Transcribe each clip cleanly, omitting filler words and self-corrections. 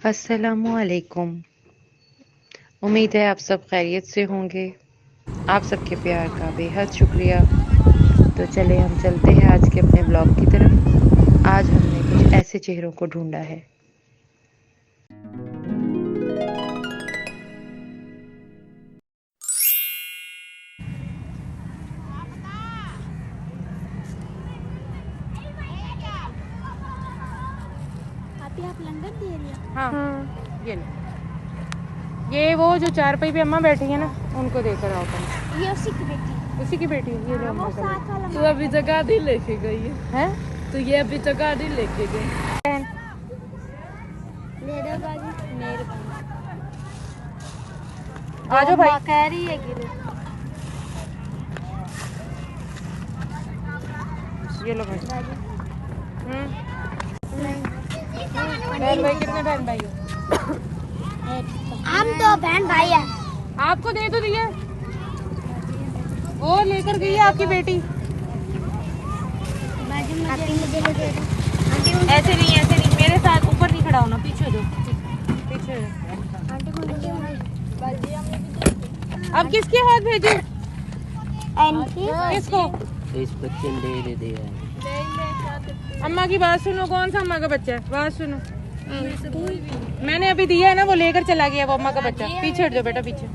अस्सलामुअलैकुम। उम्मीद है आप सब खैरियत से होंगे। आप सबके प्यार का बेहद शुक्रिया। तो चले हम चलते हैं आज के अपने ब्लॉग की तरफ। आज हमने कुछ ऐसे चेहरों को ढूंढा है। आप लंदन दे रही हैं? हाँ, ये लो। ये वो जो चारपाई पे अम्मा बैठी है ना, उनको देकर आओ तुम। ये उसी की बेटी। उसी की बेटी है, ये लो अम्मा वो का साथ वाला। तू अभी तक गाड़ी लेके गई है? हैं? तो ये अभी तक गाड़ी लेके गई। ले दो बाजी। मेरे आ जाओ भाई। कह रही है कि ये लो भाई। बहन भाई कितने बहन भाई हो? हम तो बहन भाई है। आपको दे तो दिया, वो लेकर गई है आपकी बेटी। ऐसे नहीं, ऐसे नहीं, मेरे साथ ऊपर नहीं खड़ा होना, पीछे दो, पीछे। अब किसके हाथ भेजूं? किसको? इस बच्चे ने दे दिया। अम्मा की बात सुनो, कौन सा अम्मा का बच्चा है? बात सुनो, मैंने अभी दिया है ना, वो लेकर चला गया वो अम्मा का बच्चा। पीछे हट जाओ बेटा, पीछे।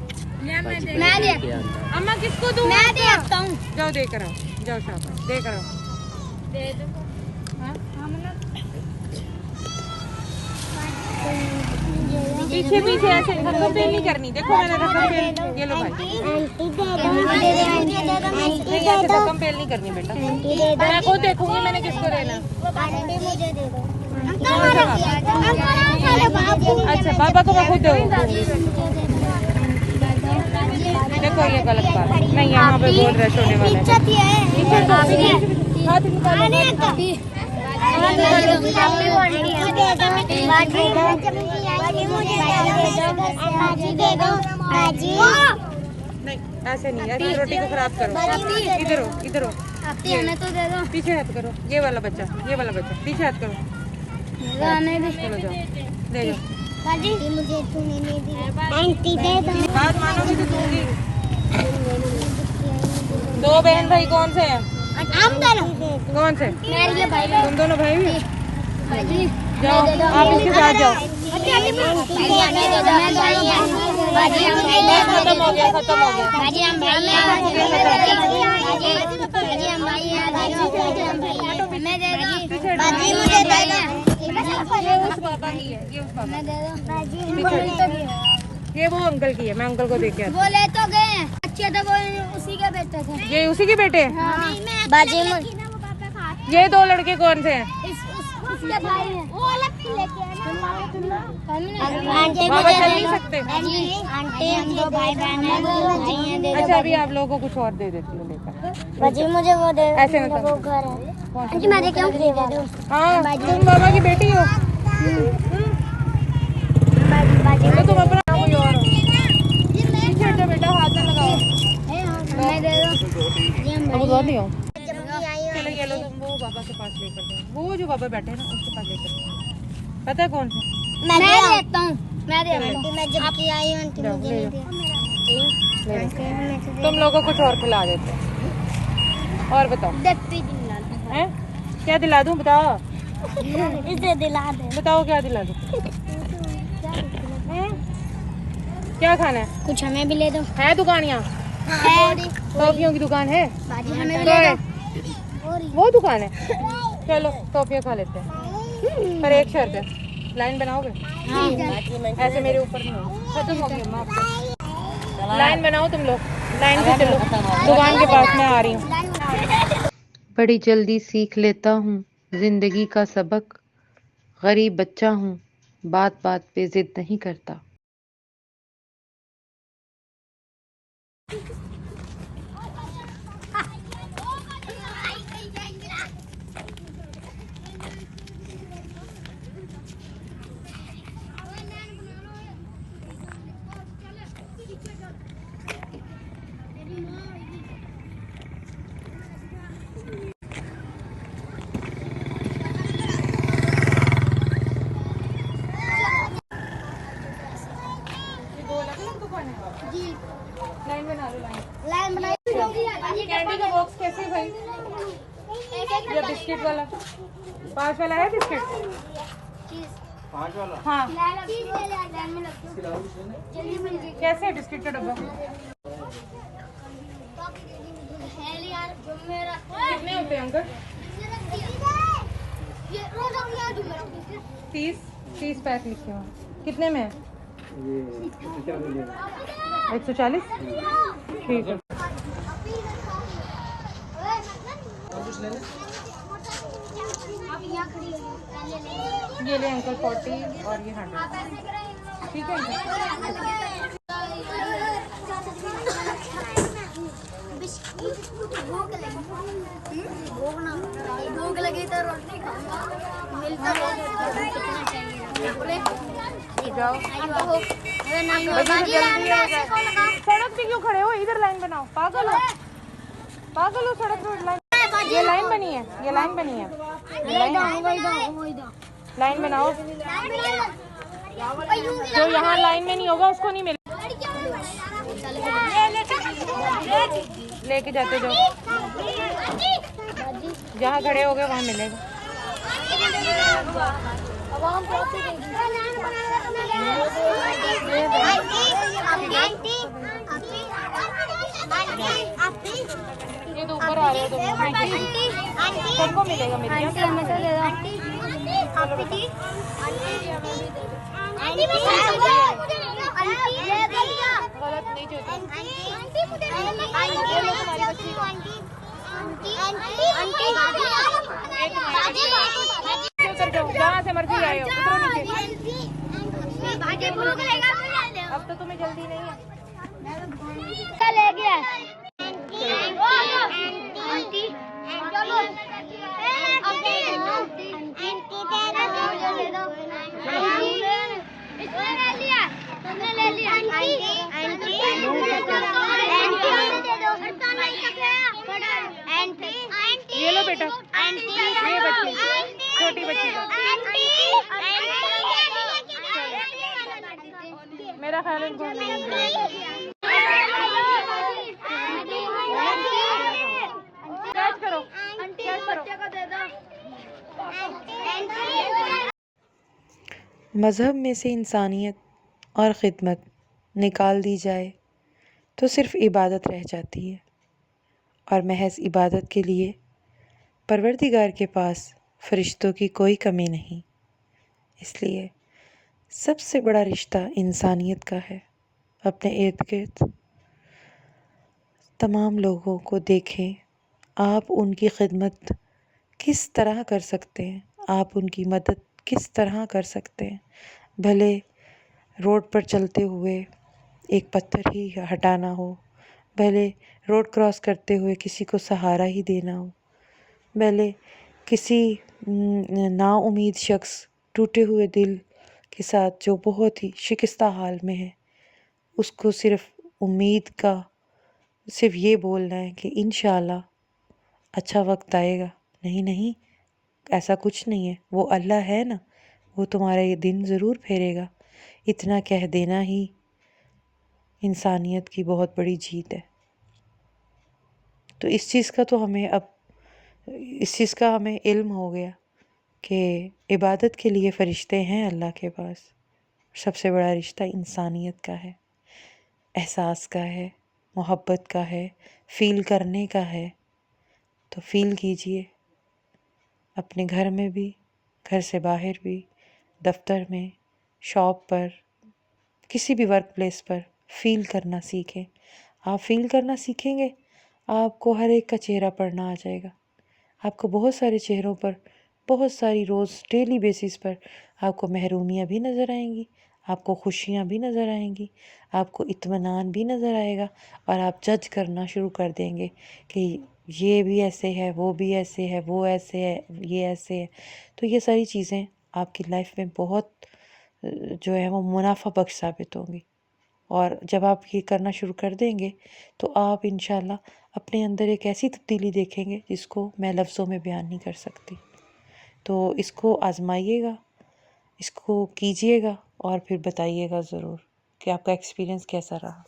अम्मा किसको दूं? मैं देखता हूँ। जाओ देकर आओ, जाओ शाबाश, देकर आओ। दे दो। हाँ? पीछे पीछे पीछे ऐसे रकम पेल नहीं करनी। देखो मैंने रकम पेल, ये लो भाई। नहीं ऐसे रकम पेल नहीं करनी बेटा, मैं खुद देखूंगी मैंने किसको देना। अच्छा बाबा को मैं खुद दूंगी। देखो ये गलत बात है, नहीं यहाँ पे बहुत रश होने वाला है। हाथ निकालो। नहीं ऐसे नहीं, ऐसे रोटी को खराब करो। इधर हो, इधर हो, पीछे हाथ करो। ये वाला बच्चा, ये वाला बच्चा, पीछे हाथ करो। चलो जाओ, दे जाओ। बात मानोगी तो दूंगी। दो बहन भाई कौन से हैं? कौन से? तुम दोनों भाई भी? जाओ आप इसके साथ जाओ। खत्म हो गया, खत्म हो गया। ये उस पापा की है, ये उस पापा की। ये वो अंकल की है, मैं अंकल को देख के वो ले तो गए हैं, अच्छे तो वो उसी के बेटे थे। ये उसी के बेटे हैं? बाजी ये दो लड़के कौन से हैं? उसके भाई हैं। वो अलग से लेके बाबा चल नहीं सकते। आंटी हम दो भाई बहन हैं। अच्छा अभी आप लोगों को कुछ और दे देती हूँ लेकर। बाजी मुझे वो दे, ऐसे मतलब वो घर है। आंटी मैं दे क्यों दे दो? हाँ तुम बाबा की बेटी हो। तो तुम अपना कोई और हो। पीछे हटो बेटा, हाथ में लगाओ। मैं दे दो। अब उधर नहीं हो। चलो ये लो, तुम वो बाबा के पास लेकर जाओ। वो जो बाबा बैठे हैं ना उसके पास लेकर जाओ। पता है कौन है? मैं देता हूँ। मैं दे आंटी, मैं जब की आई हूँ आंटी मुझे नहीं दिया। तुम लोगों को कुछ और खिला देते हैं। और बताओ हैं? क्या दिला दूं बताओ? इसे दिला दे। बताओ क्या दिला दूं? क्या खाना है? कुछ हमें भी ले दो। है दुकान यहाँ? टॉफियों की दुकान है? बाजी हमें भी तो ले है। दो। वो दुकान है, चलो टॉफियाँ खा लेते हैं। पर एक शर्त है, लाइन बनाओगे? ऐसे मेरे ऊपर नहीं हो। खत्म हो गया अम्मा आपका। लाइन बनाओ तुम लोग, लाइन से चलो, दुकान के पास मैं आ रही हूँ। बड़ी जल्दी सीख लेता हूँ जिंदगी का सबक। गरीब बच्चा हूँ, बात बात पे जिद नहीं करता। दो अलग अलग दुकान है। जी लाइन बना लो, लाइन बनाई। कैंडी का बॉक्स कैसे भाई? एक या बिस्किट वाला? 5 वाला है बिस्किट? चीज 5 वाला हाँ। चीज ले ले लाइन में लगो जल्दी मिल जाएगी। कैसे है बिस्किट का डब्बा? हेली यार जो मेरा कितने होते हैं अंकल? ये रोज हम यहाँ जो मेरा 30 पैक लिखे हो। कितने में है? ये 140। ठीक है। आप यहाँ खड़ी हो ये ले अंकल 40 और ये 100। ठीक है अंकल। भूख लगी तो रोटी खाऊंगा मिलता जाओ। सड़क पे क्यों खड़े हो? इधर लाइन बनाओ। पागल हो? पागल हो? सड़क पे लाइन, ये लाइन बनी है, ये लाइन बनी है। लाइन बनाओ। जो यहाँ लाइन में नहीं होगा उसको नहीं मिलेगा। लेके जाते जाओ, जहाँ खड़े हो गए वहाँ मिलेगा। ये तो ऊपर आ रहे हो तुम। सबको मिलेगा मेरी गलत नहीं जहाँ से मर्जी आए हो उतरो नीचे। अब तो तुम्हें जल्दी नहीं है। ले गया आंटी चलो इसने ले लिया, तुमने ले लिया आंटी आंटी आंटी आंटी ये लो बेटा, आंटी ये बच्ची, छोटी बच्ची का। मेरा ख्याल है इनको कैच करो, कैच करो। मज़हब में से इंसानियत और ख़िदमत निकाल दी जाए तो सिर्फ़ इबादत रह जाती है, और महज इबादत के लिए परवरदिगार के पास फ़रिश्तों की कोई कमी नहीं। इसलिए सबसे बड़ा रिश्ता इंसानियत का है। अपने इर्द गिर्द तमाम लोगों को देखें, आप उनकी खिदमत किस तरह कर सकते हैं, आप उनकी मदद किस तरह कर सकते हैं। भले रोड पर चलते हुए एक पत्थर ही हटाना हो, भले रोड क्रॉस करते हुए किसी को सहारा ही देना हो, भले किसी नाउम्मीद शख्स टूटे हुए दिल के साथ जो बहुत ही शिकस्ता हाल में है, उसको सिर्फ़ उम्मीद का सिर्फ़ ये बोलना है कि इंशाअल्लाह अच्छा वक्त आएगा। नहीं नहीं, ऐसा कुछ नहीं है, वो अल्लाह है ना, वो तुम्हारा ये दिन ज़रूर फेरेगा। इतना कह देना ही इंसानियत की बहुत बड़ी जीत है। तो इस चीज़ का हमें इल्म हो गया कि इबादत के लिए फ़रिश्ते हैं अल्लाह के पास। सबसे बड़ा रिश्ता इंसानियत का है, एहसास का है, मोहब्बत का है, फ़ील करने का है। तो फ़ील कीजिए, अपने घर में भी, घर से बाहर भी, दफ्तर में, शॉप पर, किसी भी वर्क प्लेस पर फ़ील करना सीखें। आप फ़ील करना सीखेंगे, आपको हर एक का चेहरा पढ़ना आ जाएगा। आपको बहुत सारे चेहरों पर, बहुत सारी रोज़ डेली बेसिस पर आपको महरूमियाँ भी नज़र आएंगी, आपको खुशियाँ भी नज़र आएंगी, आपको इत्मीनान भी नज़र आएगा, और आप जज करना शुरू कर देंगे कि ये भी ऐसे है, वो भी ऐसे है, वो ऐसे है, ये ऐसे है। तो ये सारी चीज़ें आपकी लाइफ में बहुत जो है वो मुनाफा बख्श साबित होंगी। और जब आप ये करना शुरू कर देंगे तो आप इंशाल्लाह अपने अंदर एक ऐसी तब्दीली देखेंगे जिसको मैं लफ्ज़ों में बयान नहीं कर सकती। तो इसको आज़माइएगा, इसको कीजिएगा और फिर बताइएगा ज़रूर। कि आपका एक्सपीरियंस कैसा रहा।